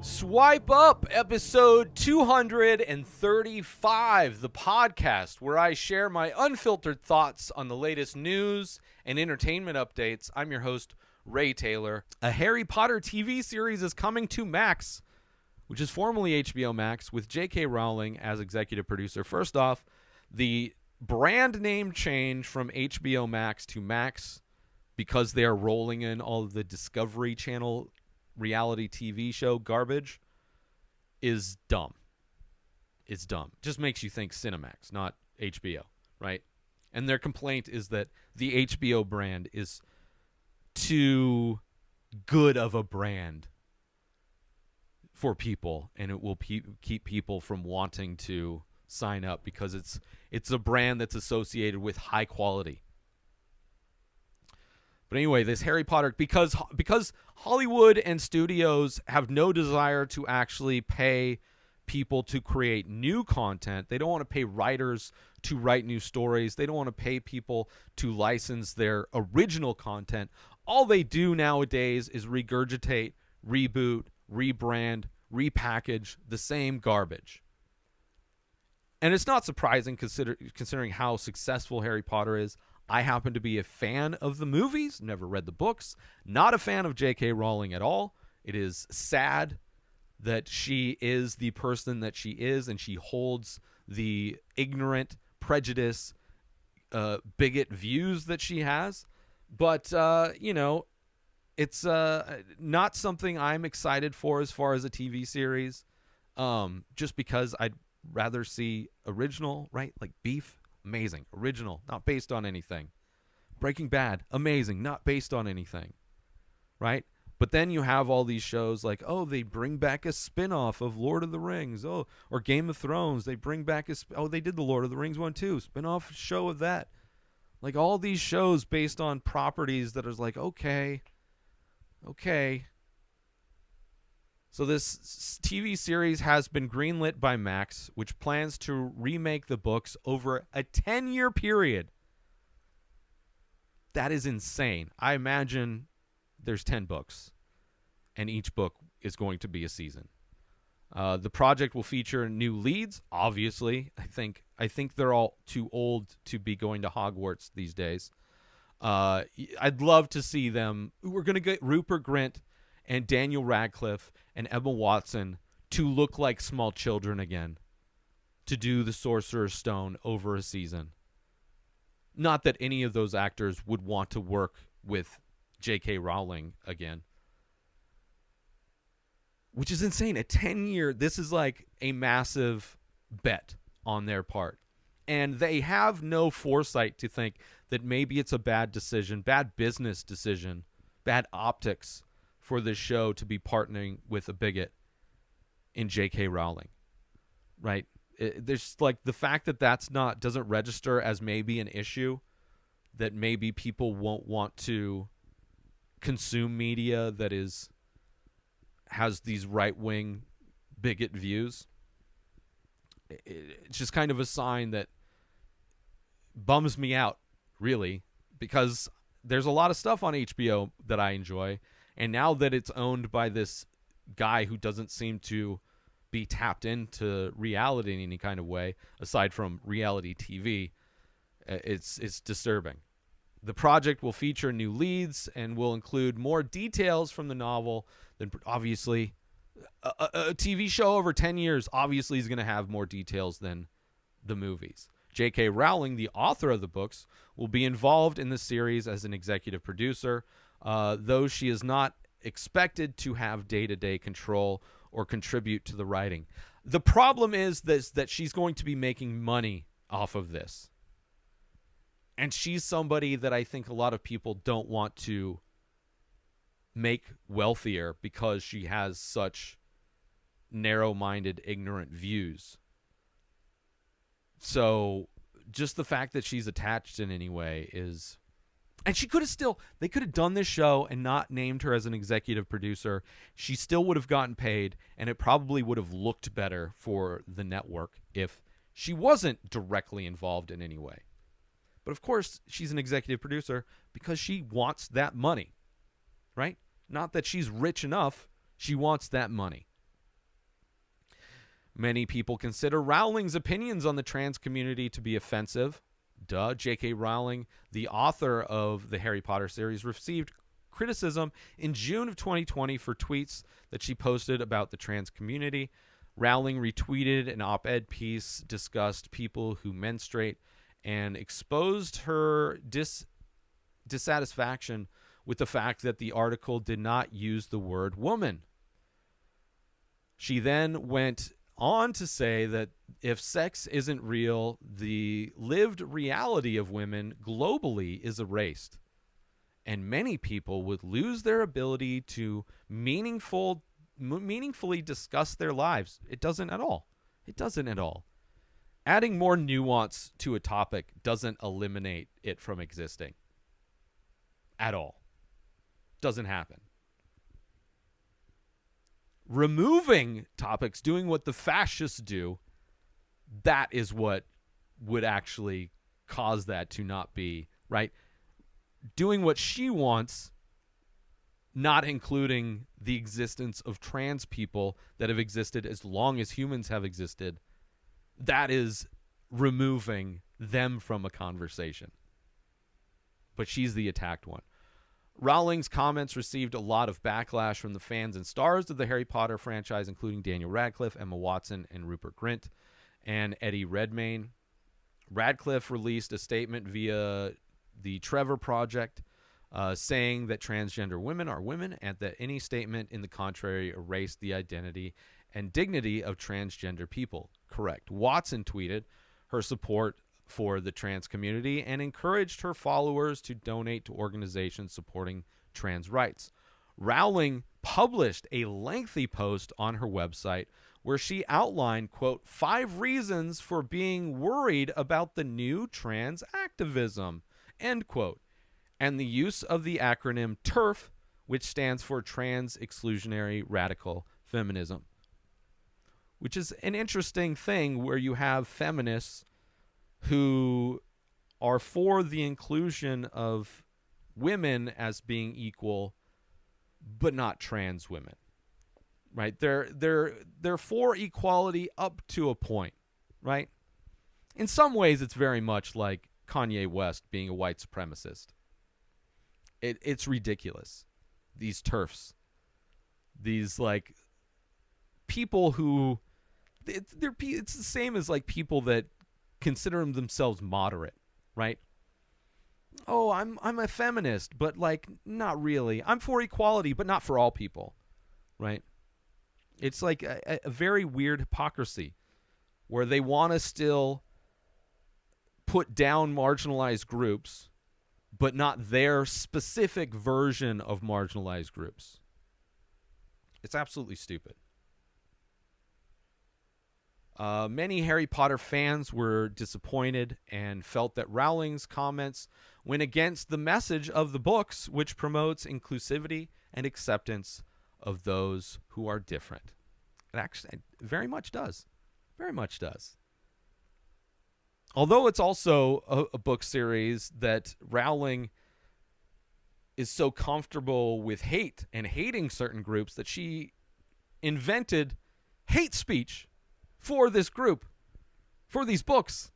Swipe Up, episode 235, the podcast where I share my unfiltered thoughts on the latest news and entertainment updates. I'm your host, Ray Taylor. A Harry Potter TV series is coming to Max, which is formerly HBO Max, with J.K. Rowling as executive producer. First off, the brand name change from HBO Max to Max, because they are rolling in all of the Discovery Channel reality TV show garbage, is dumb. It's dumb. Just makes you think Cinemax, not HBO, right? And their complaint is that the HBO brand is too good of a brand for people, and it will keep people from wanting to sign up because it's a brand that's associated with high quality. But anyway, this Harry Potter, because Hollywood and studios have no desire to actually pay people to create new content. They don't want to pay writers to write new stories. They don't want to pay people to license their original content. All they do nowadays is regurgitate, reboot, rebrand, repackage the same garbage. And it's not surprising considering how successful Harry Potter is. I happen to be a fan of the movies, never read the books, not a fan of J.K. Rowling at all. It is sad that she is the person that she is, and she holds the ignorant, prejudice, bigot views that she has. But, it's not something I'm excited for as far as a TV series, just because I'd rather see original, right? Like Beef. Amazing. Original, not based on anything. Breaking Bad, amazing, not based on anything. Right? But then you have all these shows like, oh, they bring back a spin-off of Lord of the Rings. Oh, or Game of Thrones, they bring back they did the Lord of the Rings one too. Spin-off show of that. Like all these shows based on properties that is like, okay. So this TV series has been greenlit by Max, which plans to remake the books over a 10-year period. That is insane. I imagine there's 10 books, and each book is going to be a season. The project will feature new leads, obviously. I think they're all too old to be going to Hogwarts these days. I'd love to see them. We're going to get Rupert Grint and Daniel Radcliffe and Emma Watson to look like small children again, to do the Sorcerer's Stone over a season. Not that any of those actors would want to work with J.K. Rowling again. Which is insane. A 10-year, this is like a massive bet on their part. And they have no foresight to think that maybe it's a bad decision, bad business decision, bad optics for this show to be partnering with a bigot in J.K. Rowling, right? There's like the fact that doesn't register as maybe an issue, that maybe people won't want to consume media that has these right-wing bigot views. It's just kind of a sign that bums me out, really, because there's a lot of stuff on HBO that I enjoy. And now that it's owned by this guy who doesn't seem to be tapped into reality in any kind of way, aside from reality TV, it's disturbing. The project will feature new leads and will include more details from the novel than, obviously, a TV show over 10 years obviously is going to have more details than the movies. J.K. Rowling, the author of the books, will be involved in the series as an executive producer, though she is not expected to have day-to-day control or contribute to the writing. The problem is that she's going to be making money off of this. And she's somebody that I think a lot of people don't want to make wealthier because she has such narrow-minded, ignorant views. So just the fact that she's attached in any way is... And they could have done this show and not named her as an executive producer. She still would have gotten paid, and it probably would have looked better for the network if she wasn't directly involved in any way. But of course, she's an executive producer because she wants that money, right? Not that she's rich enough. She wants that money. Many people consider Rowling's opinions on the trans community to be offensive. Duh. J.K. Rowling, the author of the Harry Potter series, received criticism in June of 2020 for tweets that she posted about the trans community. Rowling retweeted an op-ed piece, discussed people who menstruate, and exposed her dissatisfaction with the fact that the article did not use the word woman. She then went on to say that if sex isn't real, the lived reality of women globally is erased, and many people would lose their ability to meaningfully discuss their lives. It doesn't at all. It doesn't at all. Adding more nuance to a topic doesn't eliminate it from existing. At all. Doesn't happen. Removing topics, doing what the fascists do, that is what would actually cause that to not be, right? Doing what she wants, not including the existence of trans people that have existed as long as humans have existed, that is removing them from a conversation. But she's the attacked one. Rowling's comments received a lot of backlash from the fans and stars of the Harry Potter franchise, including Daniel Radcliffe, Emma Watson, and Rupert Grint, and Eddie Redmayne. Radcliffe released a statement via the Trevor Project saying that transgender women are women and that any statement in the contrary erased the identity and dignity of transgender people. Correct. Watson tweeted her support for the trans community and encouraged her followers to donate to organizations supporting trans rights. Rowling published a lengthy post on her website where she outlined, quote, 5 reasons for being worried about the new trans activism, end quote, and the use of the acronym TERF, which stands for Trans Exclusionary Radical Feminism, which is an interesting thing where you have feminists who are for the inclusion of women as being equal, but not trans women, right? They're for equality up to a point, right? In some ways, it's very much like Kanye West being a white supremacist. It's ridiculous. These TERFs, these like people who it's the same as like people that consider themselves moderate, right? Oh, I'm a feminist, but like not really. I'm for equality, but not for all people, right? It's like a very weird hypocrisy where they want to still put down marginalized groups, but not their specific version of marginalized groups. It's absolutely stupid. Many Harry Potter fans were disappointed and felt that Rowling's comments went against the message of the books, which promotes inclusivity and acceptance of those who are different. It actually very much does. Very much does. Although it's also a book series that Rowling is so comfortable with hate and hating certain groups that she invented hate speech for this group, for these books.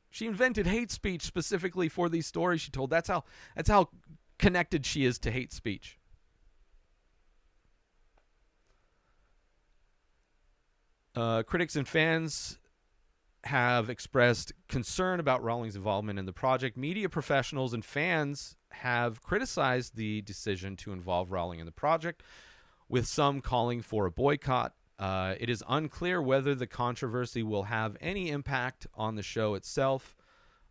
She invented hate speech specifically for these stories she told. That's how connected she is to hate speech. Critics and fans have expressed concern about Rowling's involvement in the project. Media professionals and fans have criticized the decision to involve Rowling in the project, with some calling for a boycott. It is unclear whether the controversy will have any impact on the show itself.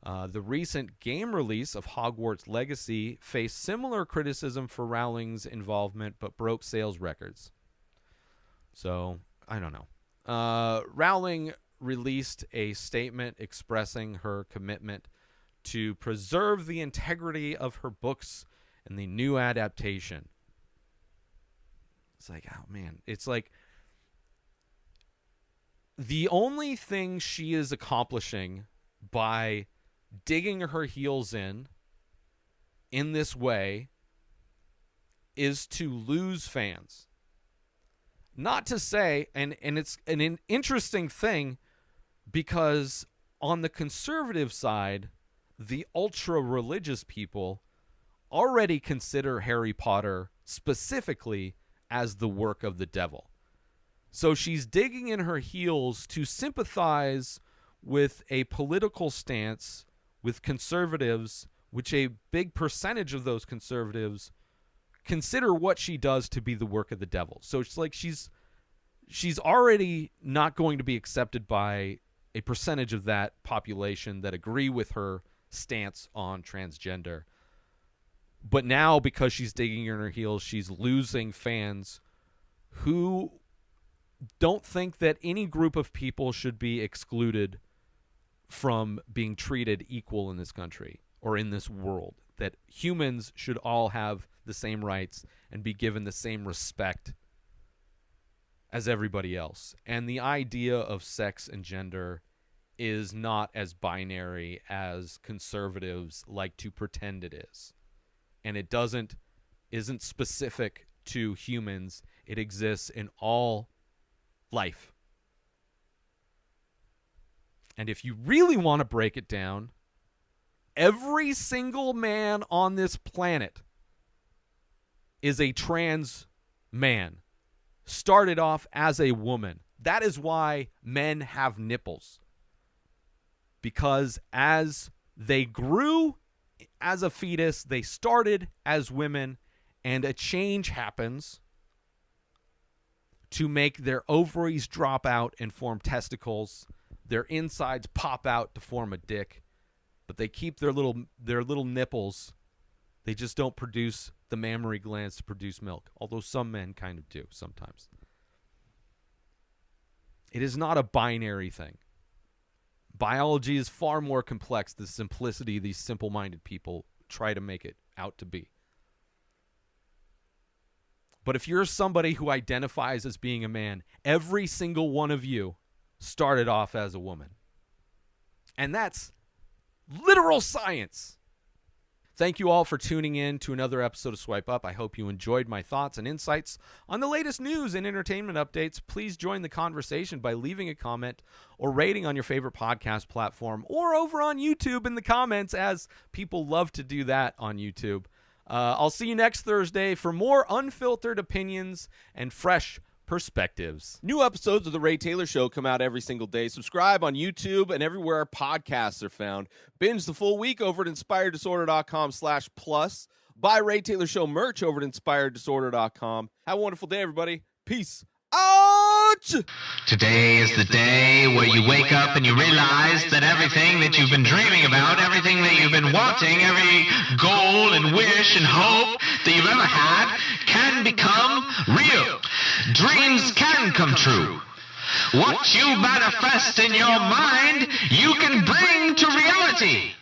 The recent game release of Hogwarts Legacy faced similar criticism for Rowling's involvement, but broke sales records. So, I don't know. Rowling released a statement expressing her commitment to preserve the integrity of her books in the new adaptation. It's like, oh man, it's like the only thing she is accomplishing by digging her heels in this way is to lose fans. Not to say, and it's an interesting thing, because on the conservative side, the ultra-religious people already consider Harry Potter specifically as the work of the devil. So she's digging in her heels to sympathize with a political stance with conservatives, which a big percentage of those conservatives consider what she does to be the work of the devil. So it's like she's already not going to be accepted by a percentage of that population that agree with her stance on transgender. But now, because she's digging in her heels, she's losing fans who don't think that any group of people should be excluded from being treated equal in this country or in this world, that humans should all have the same rights and be given the same respect as everybody else. And the idea of sex and gender is not as binary as conservatives like to pretend it is. And it isn't specific to humans. It exists in all life. And if you really want to break it down, every single man on this planet is a trans man. Started off as a woman. That is why men have nipples. Because as they grew as a fetus, they started as women, and a change happens to make their ovaries drop out and form testicles. Their insides pop out to form a dick, but they keep their little nipples. They just don't produce the mammary glands to produce milk, although some men kind of do sometimes. It is not a binary thing. Biology is far more complex than the simplicity these simple-minded people try to make it out to be. But if you're somebody who identifies as being a man, every single one of you started off as a woman. And that's literal science. Thank you all for tuning in to another episode of Swipe Up. I hope you enjoyed my thoughts and insights on the latest news and entertainment updates. Please join the conversation by leaving a comment or rating on your favorite podcast platform, or over on YouTube in the comments, as people love to do that on YouTube. I'll see you next Thursday for more unfiltered opinions and fresh perspectives. New episodes of The Ray Taylor Show come out every single day. Subscribe on YouTube and everywhere our podcasts are found. Binge the full week over at inspireddisorder.com/plus. Buy Ray Taylor Show merch over at inspireddisorder.com. Have a wonderful day, everybody. Peace out! Today is the day where you wake up and you realize that everything that you've been dreaming about, everything that you've been wanting, every goal and wish and hope that you've ever had can become real. Dreams can come true. What you manifest in your mind, you can bring to reality.